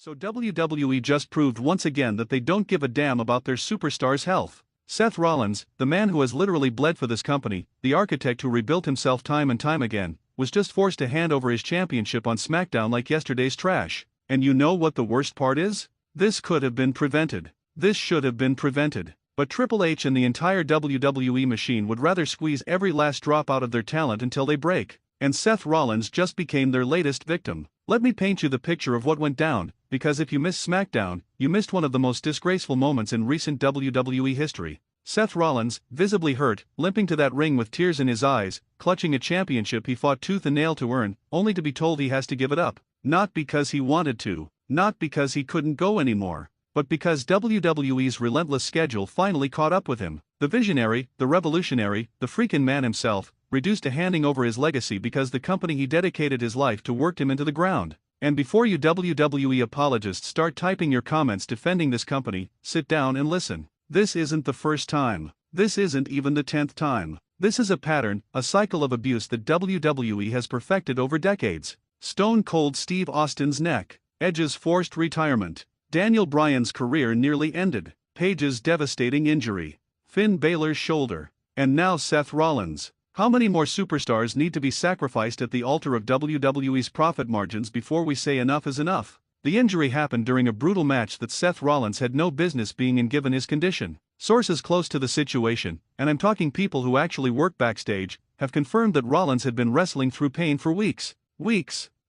So WWE just proved once again that they don't give a damn about their superstars' health. Seth Rollins, the man who has literally bled for this company, the architect who rebuilt himself time and time again, was just forced to hand over his championship on SmackDown like yesterday's trash. And you know what the worst part is? This could have been prevented. This should have been prevented. But Triple H and the entire WWE machine would rather squeeze every last drop out of their talent until they break. And Seth Rollins just became their latest victim. Let me paint you the picture of what went down, because if you missed SmackDown, you missed one of the most disgraceful moments in recent WWE history. Seth Rollins, visibly hurt, limping to that ring with tears in his eyes, clutching a championship he fought tooth and nail to earn, only to be told he has to give it up. Not because he wanted to, not because he couldn't go anymore, but because WWE's relentless schedule finally caught up with him. The visionary, the revolutionary, the freaking man himself, reduced to handing over his legacy because the company he dedicated his life to worked him into the ground. And before you WWE apologists start typing your comments defending this company, sit down and listen. This isn't the first time. This isn't even the 10th time. This is a pattern, a cycle of abuse that WWE has perfected over decades. Stone Cold Steve Austin's neck, Edge's forced retirement, Daniel Bryan's career nearly ended, Paige's devastating injury, Finn Balor's shoulder, and now Seth Rollins. How many more superstars need to be sacrificed at the altar of WWE's profit margins before we say enough is enough? The injury happened during a brutal match that Seth Rollins had no business being in given his condition. Sources close to the situation, and I'm talking people who actually work backstage, have confirmed that Rollins had been wrestling through pain for weeks.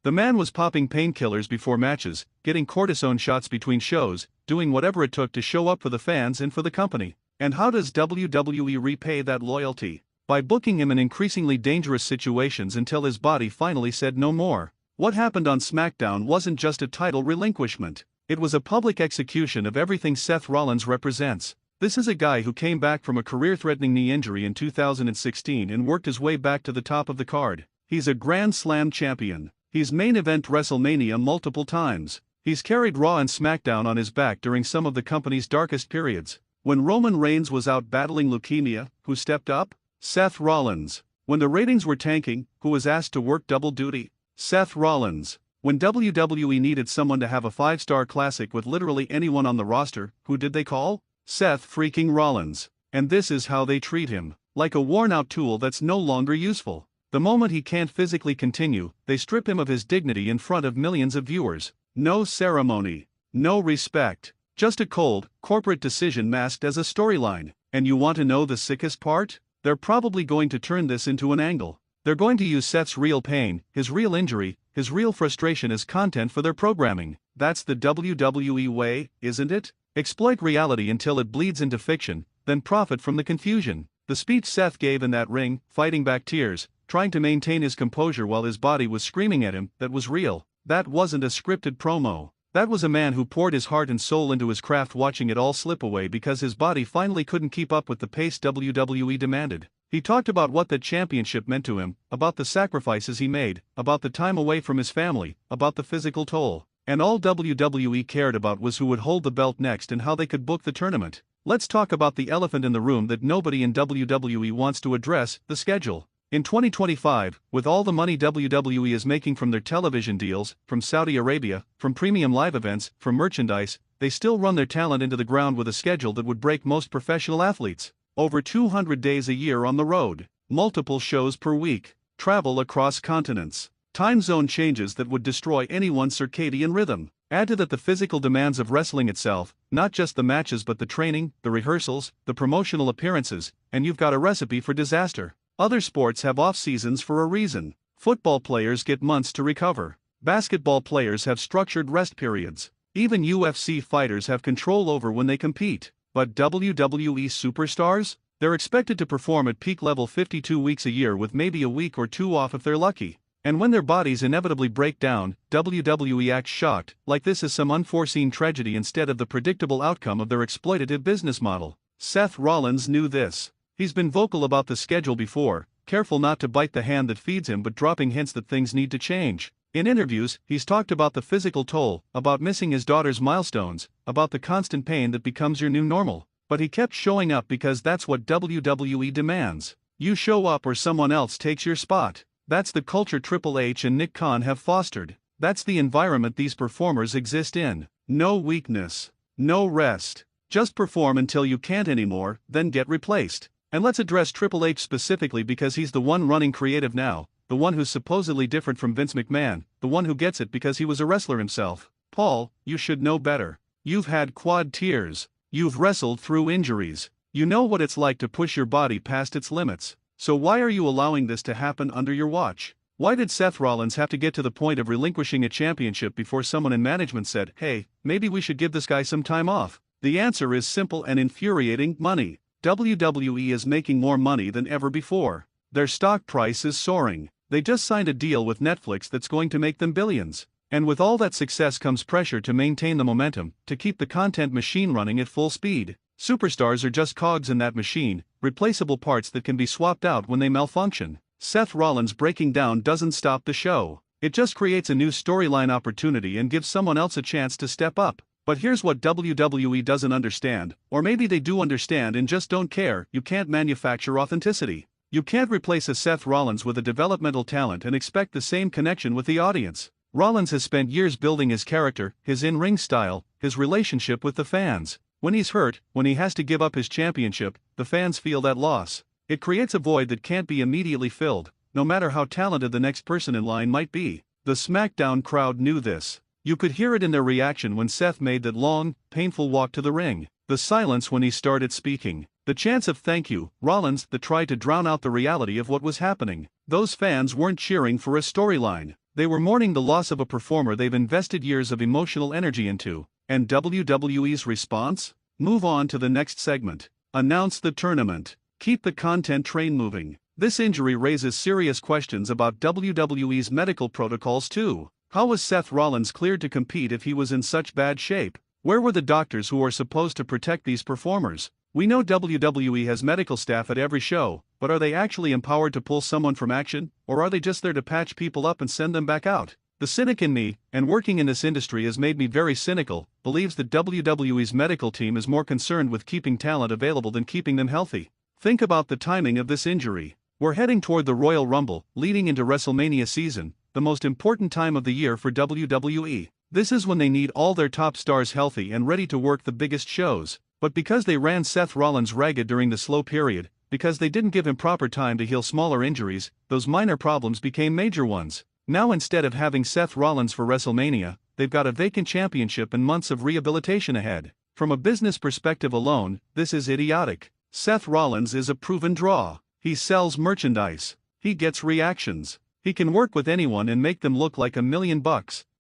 The man was popping painkillers before matches, getting cortisone shots between shows, doing whatever it took to show up for the fans and for the company. And how does WWE repay that loyalty? By booking him in increasingly dangerous situations until his body finally said no more. What happened on SmackDown wasn't just a title relinquishment. It was a public execution of everything Seth Rollins represents. This is a guy who came back from a career-threatening knee injury in 2016 and worked his way back to the top of the card. He's a Grand Slam champion. He's main event WrestleMania multiple times. He's carried Raw and SmackDown on his back during some of the company's darkest periods. When Roman Reigns was out battling leukemia, who stepped up? Seth Rollins. When the ratings were tanking, who was asked to work double duty? Seth Rollins. When WWE needed someone to have a 5-star classic with literally anyone on the roster, who did they call? Seth freaking Rollins. And this is how they treat him. Like a worn-out tool that's no longer useful. The moment he can't physically continue, they strip him of his dignity in front of millions of viewers. No ceremony. No respect. Just a cold, corporate decision masked as a storyline. And you want to know the sickest part? They're probably going to turn this into an angle. They're going to use Seth's real pain, his real injury, his real frustration as content for their programming. That's the WWE way, isn't it? Exploit reality until it bleeds into fiction, then profit from the confusion. The speech Seth gave in that ring, fighting back tears, trying to maintain his composure while his body was screaming at him, that was real. That wasn't a scripted promo. That was a man who poured his heart and soul into his craft, watching it all slip away because his body finally couldn't keep up with the pace WWE demanded. He talked about what that championship meant to him, about the sacrifices he made, about the time away from his family, about the physical toll. And all WWE cared about was who would hold the belt next and how they could book the tournament. Let's talk about the elephant in the room that nobody in WWE wants to address, the schedule. In 2025, with all the money WWE is making from their television deals, from Saudi Arabia, from premium live events, from merchandise, they still run their talent into the ground with a schedule that would break most professional athletes. Over 200 days a year on the road, multiple shows per week, travel across continents, time zone changes that would destroy anyone's circadian rhythm. Add to that the physical demands of wrestling itself, not just the matches but the training, the rehearsals, the promotional appearances, and you've got a recipe for disaster. Other sports have off-seasons for a reason. Football players get months to recover. Basketball players have structured rest periods. Even UFC fighters have control over when they compete. But WWE superstars? They're expected to perform at peak level 52 weeks a year with maybe a week or two off if they're lucky. And when their bodies inevitably break down, WWE acts shocked, like this is some unforeseen tragedy instead of the predictable outcome of their exploitative business model. Seth Rollins knew this. He's been vocal about the schedule before, careful not to bite the hand that feeds him but dropping hints that things need to change. In interviews, he's talked about the physical toll, about missing his daughter's milestones, about the constant pain that becomes your new normal. But he kept showing up because that's what WWE demands. You show up or someone else takes your spot. That's the culture Triple H and Nick Khan have fostered. That's the environment these performers exist in. No weakness. No rest. Just perform until you can't anymore, then get replaced. And let's address Triple H specifically because he's the one running creative now, the one who's supposedly different from Vince McMahon, the one who gets it because he was a wrestler himself. Paul, you should know better. You've had quad tears. You've wrestled through injuries. You know what it's like to push your body past its limits. So why are you allowing this to happen under your watch? Why did Seth Rollins have to get to the point of relinquishing a championship before someone in management said, hey, maybe we should give this guy some time off? The answer is simple and infuriating: money. WWE is making more money than ever before. Their stock price is soaring. They just signed a deal with Netflix that's going to make them billions. And with all that success comes pressure to maintain the momentum, to keep the content machine running at full speed. Superstars are just cogs in that machine, replaceable parts that can be swapped out when they malfunction. Seth Rollins breaking down doesn't stop the show. It just creates a new storyline opportunity and gives someone else a chance to step up. But here's what WWE doesn't understand, or maybe they do understand and just don't care: you can't manufacture authenticity. You can't replace a Seth Rollins with a developmental talent and expect the same connection with the audience. Rollins has spent years building his character, his in-ring style, his relationship with the fans. When he's hurt, when he has to give up his championship, the fans feel that loss. It creates a void that can't be immediately filled, no matter how talented the next person in line might be. The SmackDown crowd knew this. You could hear it in their reaction when Seth made that long, painful walk to the ring. The silence when he started speaking. The chants of thank you, Rollins, that tried to drown out the reality of what was happening. Those fans weren't cheering for a storyline. They were mourning the loss of a performer they've invested years of emotional energy into. And WWE's response? Move on to the next segment. Announce the tournament. Keep the content train moving. This injury raises serious questions about WWE's medical protocols too. How was Seth Rollins cleared to compete if he was in such bad shape? Where were the doctors who are supposed to protect these performers? We know WWE has medical staff at every show, but are they actually empowered to pull someone from action, or are they just there to patch people up and send them back out? The cynic in me, and working in this industry has made me very cynical, believes that WWE's medical team is more concerned with keeping talent available than keeping them healthy. Think about the timing of this injury. We're heading toward the Royal Rumble, leading into WrestleMania season, the most important time of the year for WWE. This is when they need all their top stars healthy and ready to work the biggest shows. But because they ran Seth Rollins ragged during the slow period, because they didn't give him proper time to heal smaller injuries, those minor problems became major ones. Now instead of having Seth Rollins for WrestleMania, they've got a vacant championship and months of rehabilitation ahead. From a business perspective alone, this is idiotic. Seth Rollins is a proven draw. He sells merchandise. He gets reactions. He can work with anyone and make them look like $1 million.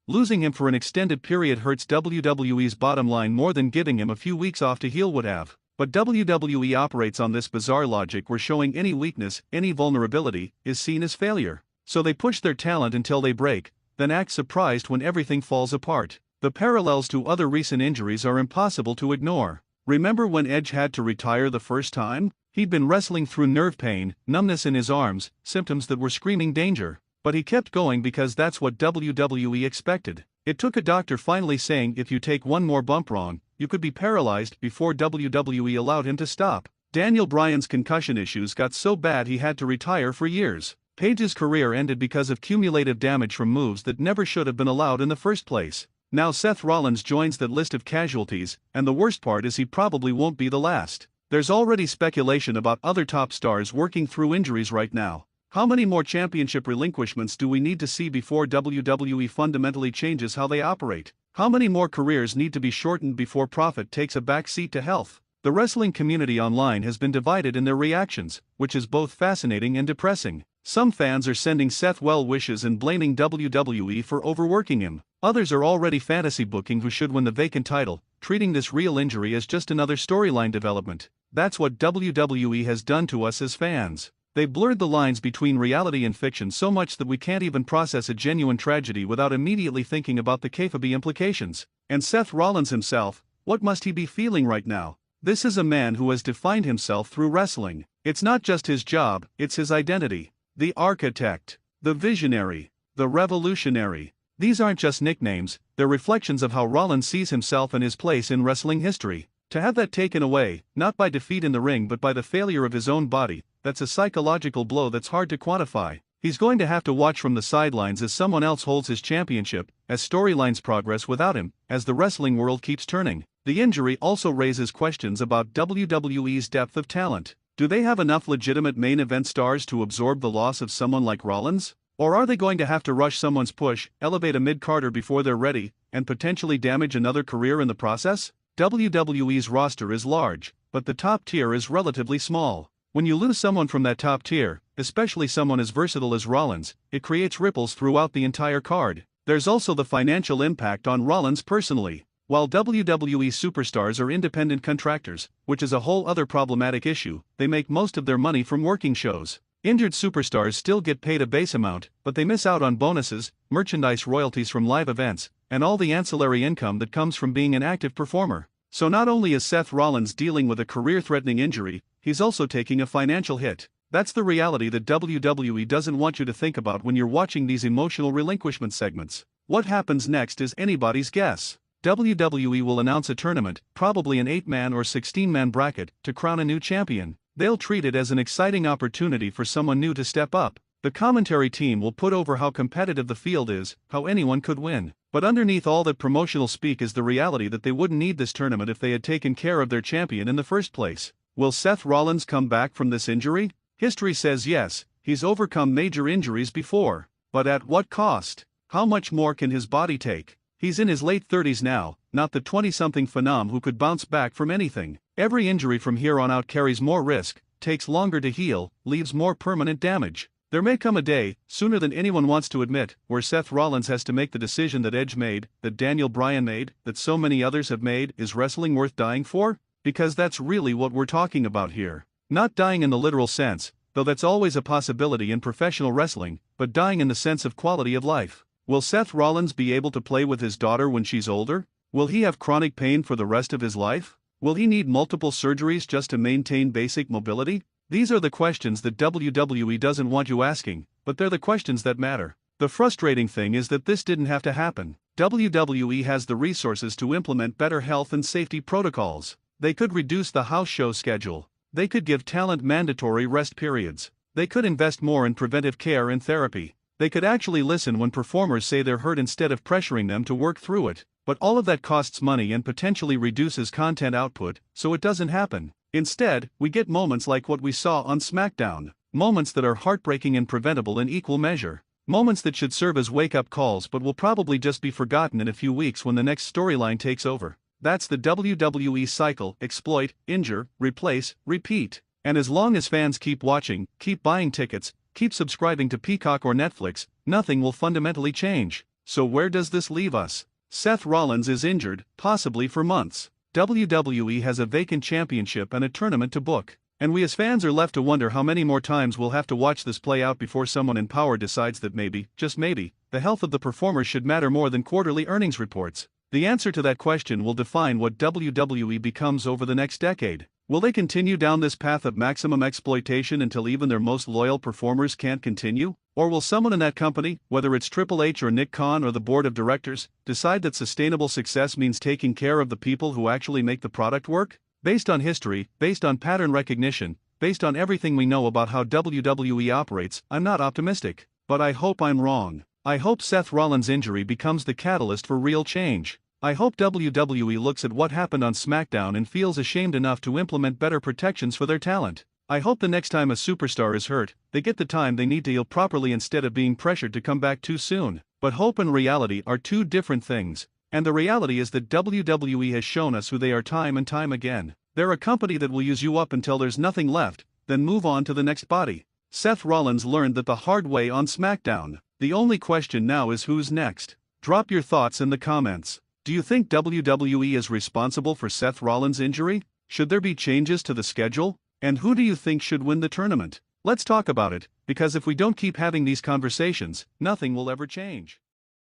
Losing him for an extended period hurts WWE's bottom line more than giving him a few weeks off to heal would have. But WWE operates on this bizarre logic where showing any weakness, any vulnerability, is seen as failure. So they push their talent until they break, then act surprised when everything falls apart. The parallels to other recent injuries are impossible to ignore. Remember when Edge had to retire the first time? He'd been wrestling through nerve pain, numbness in his arms, symptoms that were screaming danger. But he kept going because that's what WWE expected. It took a doctor finally saying if you take one more bump wrong, you could be paralyzed before WWE allowed him to stop. Daniel Bryan's concussion issues got so bad he had to retire for years. Paige's career ended because of cumulative damage from moves that never should have been allowed in the first place. Now Seth Rollins joins that list of casualties, and the worst part is he probably won't be the last. There's already speculation about other top stars working through injuries right now. How many more championship relinquishments do we need to see before WWE fundamentally changes how they operate? How many more careers need to be shortened before profit takes a back seat to health? The wrestling community online has been divided in their reactions, which is both fascinating and depressing. Some fans are sending Seth well wishes and blaming WWE for overworking him. Others are already fantasy booking who should win the vacant title, treating this real injury as just another storyline development. That's what WWE has done to us as fans. They've blurred the lines between reality and fiction so much that we can't even process a genuine tragedy without immediately thinking about the kayfabe implications. And Seth Rollins himself, what must he be feeling right now? This is a man who has defined himself through wrestling. It's not just his job, it's his identity. The architect, the visionary, the revolutionary. These aren't just nicknames, they're reflections of how Rollins sees himself and his place in wrestling history. To have that taken away, not by defeat in the ring but by the failure of his own body, that's a psychological blow that's hard to quantify. He's going to have to watch from the sidelines as someone else holds his championship, as storylines progress without him, as the wrestling world keeps turning. The injury also raises questions about WWE's depth of talent. Do they have enough legitimate main event stars to absorb the loss of someone like Rollins? Or are they going to have to rush someone's push, elevate a mid-carder before they're ready, and potentially damage another career in the process? WWE's roster is large, but the top tier is relatively small. When you lose someone from that top tier, especially someone as versatile as Rollins, it creates ripples throughout the entire card. There's also the financial impact on Rollins personally. While WWE superstars are independent contractors, which is a whole other problematic issue, they make most of their money from working shows. Injured superstars still get paid a base amount, but they miss out on bonuses, merchandise royalties from live events, and all the ancillary income that comes from being an active performer. So not only is Seth Rollins dealing with a career-threatening injury, he's also taking a financial hit. That's the reality that WWE doesn't want you to think about when you're watching these emotional relinquishment segments. What happens next is anybody's guess. WWE will announce a tournament, probably an 8-man or 16-man bracket, to crown a new champion. They'll treat it as an exciting opportunity for someone new to step up. The commentary team will put over how competitive the field is, how anyone could win. But underneath all that promotional speak is the reality that they wouldn't need this tournament if they had taken care of their champion in the first place. Will Seth Rollins come back from this injury? History says yes, he's overcome major injuries before. But at what cost? How much more can his body take? He's in his late 30s now, not the 20-something phenom who could bounce back from anything. Every injury from here on out carries more risk, takes longer to heal, leaves more permanent damage. There may come a day, sooner than anyone wants to admit, where Seth Rollins has to make the decision that Edge made, that Daniel Bryan made, that so many others have made. Is wrestling worth dying for? Because that's really what we're talking about here. Not dying in the literal sense, though that's always a possibility in professional wrestling, but dying in the sense of quality of life. Will Seth Rollins be able to play with his daughter when she's older? Will he have chronic pain for the rest of his life? Will he need multiple surgeries just to maintain basic mobility? These are the questions that WWE doesn't want you asking, but they're the questions that matter. The frustrating thing is that this didn't have to happen. WWE has the resources to implement better health and safety protocols. They could reduce the house show schedule. They could give talent mandatory rest periods. They could invest more in preventive care and therapy. They could actually listen when performers say they're hurt instead of pressuring them to work through it. But all of that costs money and potentially reduces content output, so it doesn't happen. Instead, we get moments like what we saw on SmackDown. Moments that are heartbreaking and preventable in equal measure. Moments that should serve as wake-up calls but will probably just be forgotten in a few weeks when the next storyline takes over. That's the WWE cycle: exploit, injure, replace, repeat. And as long as fans keep watching, keep buying tickets, keep subscribing to Peacock or Netflix, nothing will fundamentally change. So where does this leave us? Seth Rollins is injured, possibly for months. WWE has a vacant championship and a tournament to book. And we as fans are left to wonder how many more times we'll have to watch this play out before someone in power decides that maybe, just maybe, the health of the performer should matter more than quarterly earnings reports. The answer to that question will define what WWE becomes over the next decade. Will they continue down this path of maximum exploitation until even their most loyal performers can't continue? Or will someone in that company, whether it's Triple H or Nick Khan or the board of directors, decide that sustainable success means taking care of the people who actually make the product work? Based on history, based on pattern recognition, based on everything we know about how WWE operates, I'm not optimistic. But I hope I'm wrong. I hope Seth Rollins' injury becomes the catalyst for real change. I hope WWE looks at what happened on SmackDown and feels ashamed enough to implement better protections for their talent. I hope the next time a superstar is hurt, they get the time they need to heal properly instead of being pressured to come back too soon. But hope and reality are two different things. And the reality is that WWE has shown us who they are time and time again. They're a company that will use you up until there's nothing left, then move on to the next body. Seth Rollins learned that the hard way on SmackDown. The only question now is who's next. Drop your thoughts in the comments. Do you think WWE is responsible for Seth Rollins' injury? Should there be changes to the schedule? And who do you think should win the tournament? Let's talk about it, because if we don't keep having these conversations, nothing will ever change.